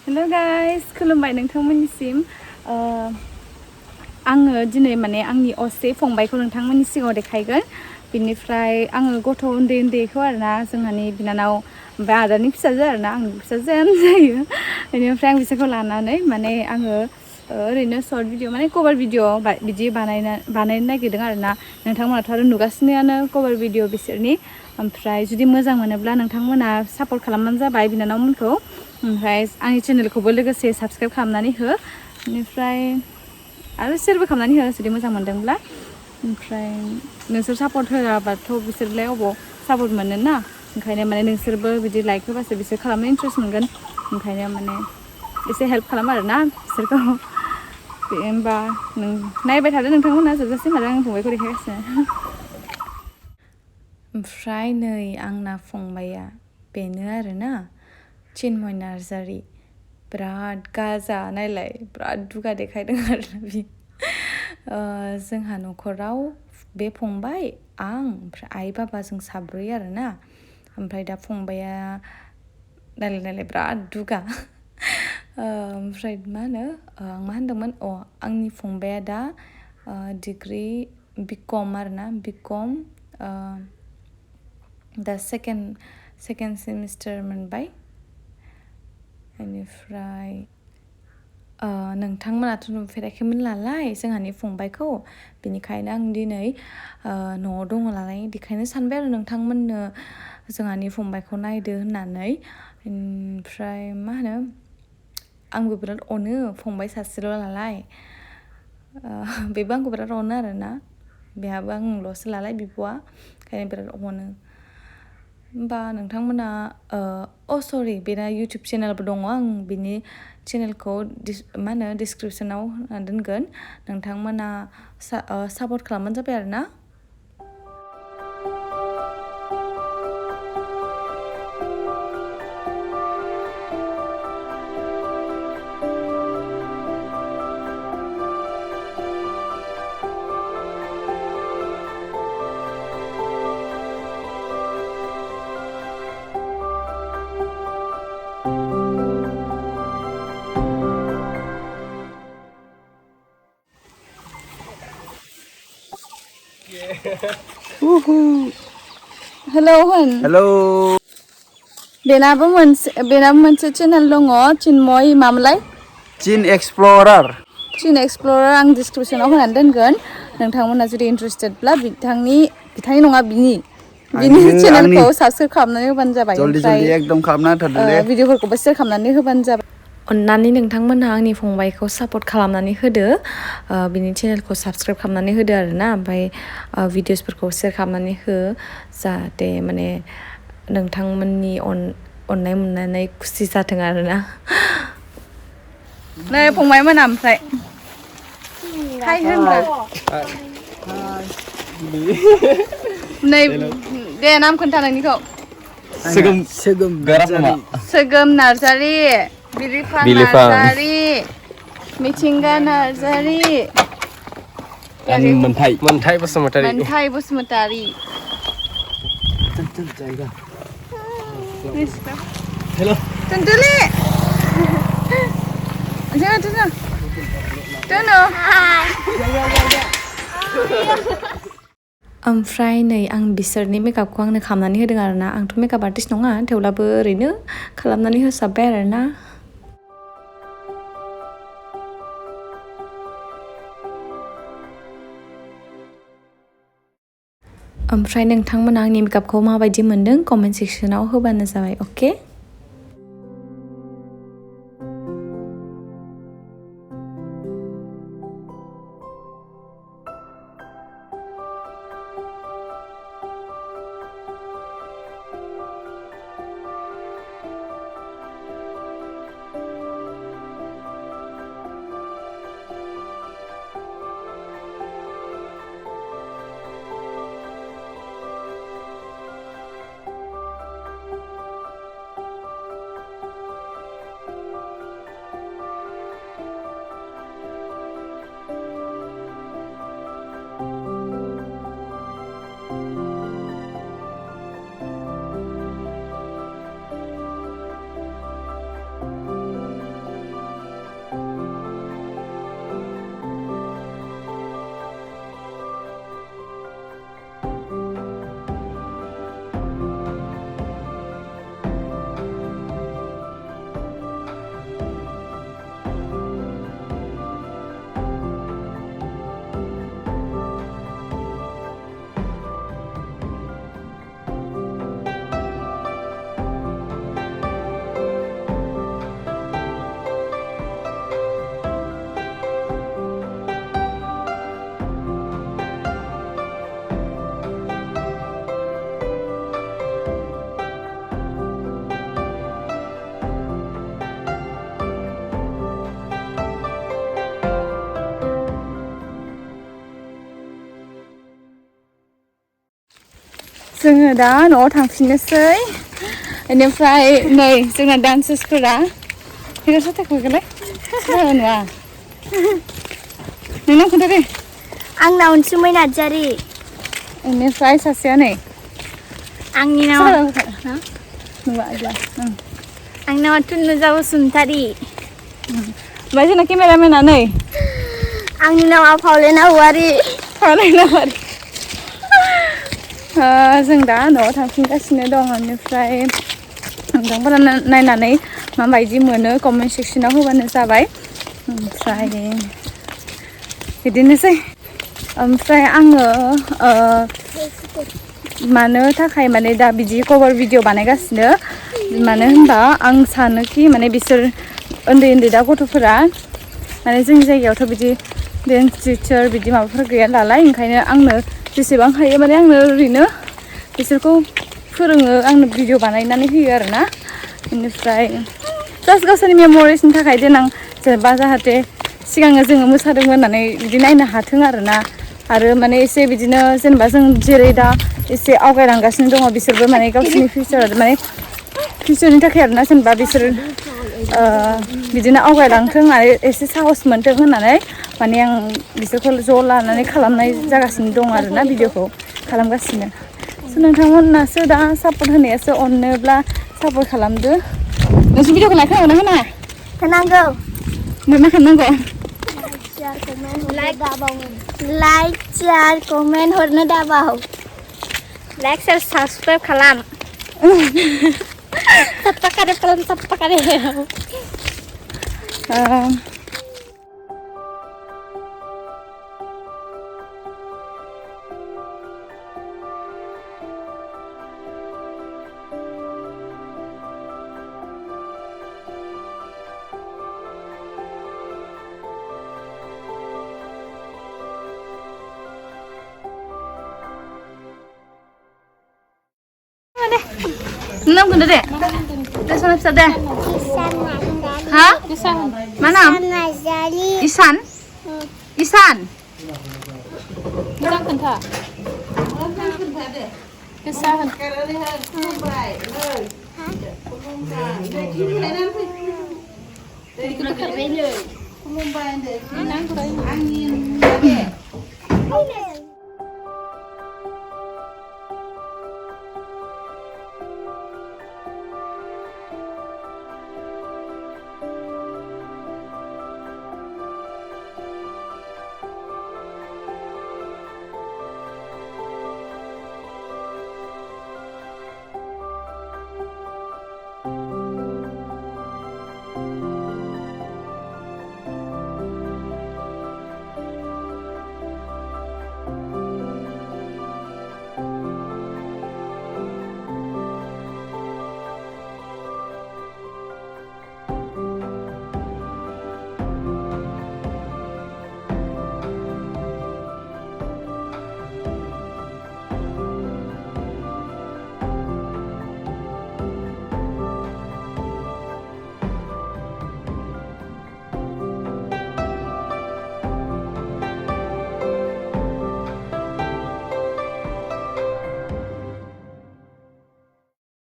Hello guys, khlmde नोंथांमोननिसिम आङो दिनै माने आंनि असे फंबायखौ नोंथांमोननि सिगाङाव देखायगोन बिनिफ्राय आङो गथ' उन्दैखौ आरोना जोंहानि बिनानाव ओमफ्राय आदानि फिसाजो आरोना आंनि फिसाजोआनो जायो बेनिफ्राय आं बिसोरखौ लानानै माने आङो ओरैनो शर्ट भिडिअ माने कभार भिडिअ बिदि बानायनो नागिरदों आरोना नोंथांमोनाथ' आरो नुगासिनोआनो कभार भिडिअ बिसोरनि ओमफ्राय जुदि मोजां मोनोब्ला नोंथांमोना सापर्ट खालामबानो जाबाय बिनानावमोनखौ ओमफ्राय आंनि चेनेलखौबो लोगोसे साबस्क्राइब खालामनानै हो बेनिफ्राय आरो शेयारबो खालामनानै हो जुदि मोजां मोनदोंब्ला ओमफ्राय नोंसोर सापर्ट होआबाथ' बिसोरलाय अबाव सापर्ट मोनो ना ओंखायनो माने नोंसोरबो बिदि लाइक होबासो बिसोर खालामनो इन्ट्रेस्ट मोनगोन ओंखायनो माने एसे हेल्प खालाम आरोना बिसोरखौ होमबा नों नायबाय थादो नोंथांमोना जोबजासिम आरो आं फंबायखौ देखायगासिनो ओमफ्राय नै आंना फंबाया बेनो आरोना चिन्मय नार्जारि बिराद गाजा नायलाय बिराद दुगा देखायदों आरोना बि जोंहा न'खराव बे फंबाय आं ओमफ्राय आइ बाबा जों साब्रै आरोना ओमफ्राय दा फंबाया नायलाय बिराद दुगा ओमफ्राय मा होनो आं मा होनदोंमोन आंनि फंबाया दा डिग्रि बिकम आरोना बिकम दा सेकेन्ड सेमिस्टार मोनबाय बेनिफ्राय नोंथांमोनाथ' नुफेराखैमोन नालाय जोंहानि फंबायखौ बेनिखायनो आं दिनै न'आव दङ नालाय बेखायनो सानबाय आरो नोंथांमोननो जोंहानि फंबायखौ नायदो होननानै ओमफ्राय मा होनो आंबो बिराद अनो फंबाय सासेल' नालाय बेबो आंखौ बिराद अनो आरोना बेहाबो आंल'सो नालाय बिब'आ ओंखायनो बिराद अनो होमबा नोंथांमोना सरि बेना इउटुब चेनेलबो दङ आं बिनि चेनेलखौ मा होनो डिसक्रिपसनाव होना दोनगोन नोंथांमोना सापर्ट खालामबानो जाबाय आरोना हेलौ होन हेलौ बेनाबो मोनसे चेनेल दङ चिन्मय मामोनलाय चिन एक्सप्लरार एक्सप्लरार आं डिसक्रिपसनाव होनानै दोनगोन नोंथांमोना जुदि इन्टारेस्टेडब्ला बिथांनि नङा बिनि चेनेलखौ साबस्क्राइब खालामनानै होबानो जाबाय ओमफ्राय जल्दि एकदम खालामना होथारदो दे भिडिअफोरखौबो शेयार खालामनानै होबानो जाबाय अननानै नोंथांमोनहा आंनि फंबायखौ सापर्ट खालामनानै होदो बिनि चेनेलखौ साबस्क्राइब खालामनानै होदो आरोना ओमफ्राय भिडिअसफोरखौ शेयार खालामनानै हो जाहाथे माने नोंथांमोननि अननाय मोननानै खुसि जाथों आरोना नै फंबाय मोना ओमफ्राय हाय होनब्रा नै दे नाम खोन्था नोंनिखौ सोगोम नार्जारि बिलिफां नार्जारि मिथिंगा नार्जारि मोनथाय बसुमतारि हेल' टुनटुलि ओमफ्राय नै आं बिसोरनि मेकआपखौ आंनो खालामनानै होदों आरोना आंथ' मेकआप आर्टिस्ट नङा थेवब्लाबो ओरैनो खालामनानै होसाबबाय आरोना ओमफ्राय नोंथांमोना आंनि मेकआपखौ माबायदि मोनदों कमेन्ट सेक्सनाव होबानो जाबाय अके जोङो दा न'आव थांफिननोसै बेनिफ्राय नै जोंना डान्सार्सफोरा हिरो साथाखौगोनलाय नुवा नोंनाव खोन्थादे आंना अनसुमै नार्जारि बेनिफ्राय सासेया नै आंनि नामा नुवा अब्ला आंनि नामा थुनुजा बसुमतारि ओमफ्राय जोंना केमेरामेना नै आंनि नामा फावलेना औवारि जों दा न'आव थांफिनगासिनो दं बेनिफ्राय नोंथांफोरा नायनानै माबायदि मोनो कमेन्ट सेक्सनाव होबानो जाबाय ओमफ्राय बिदिनोसै ओमफ्राय आङो मानो थाखाय माने दा बिदि कभार भिडिअ बानायगासिनो मानो होनबा आं सानोखि माने बिसोर उन्दै उन्दै दा गथ'फोरा माने जोंनि जायगायावथ' बिदि डेन्स टिचार बिदि माबाफोर गैया नालाय ओंखायनो आंनो जेसेबां हायो माने आंनो ओरैनो बिसोरखौ फोरोङो आंनो भिडिअ बानायनानै होयो आरोना बेनिफ्राय जास्ट गावसोरनि मेम'रिसनि थाखाय देनां जेनेबा जाहाथे सिगाङो जोङो मोसादोंमोन होननानै बिदि नायनो हाथों आरोना आरो माने एसे बिदिनो जेनेबा जों जेरै दा एसे आवगायलांगासिनो दङ बिसोरबो माने गावसोरनि फिउचारनि थाखाय आरोना जेनेबा बिसोर बिदिनो आवगायलांथों आरो एसे साहस मोनथों होननानै माने आं बिसोरखौ ज' लानानै खालामनाय जागासिनो दं आरोना भिडिअखौ खालामगासिनो नोंथांमोनासो दा सापर्ट होनायासो अननोब्ला सापर्ट खालामदो नोंसोर भिडिअखौ लाइक खालामो ना होनांगौ मा खालामनांगौ लाइक शेयार कमेन्ट हरनो दाबाव लाइक शेयार साबसक्राइब खालाम साबसक्राइब खालाम नाम खोन्था दे बेसेबां फिसा दे हा मा नाम इसान इसान मोजां खोन्था दे गोसा होन फंबाय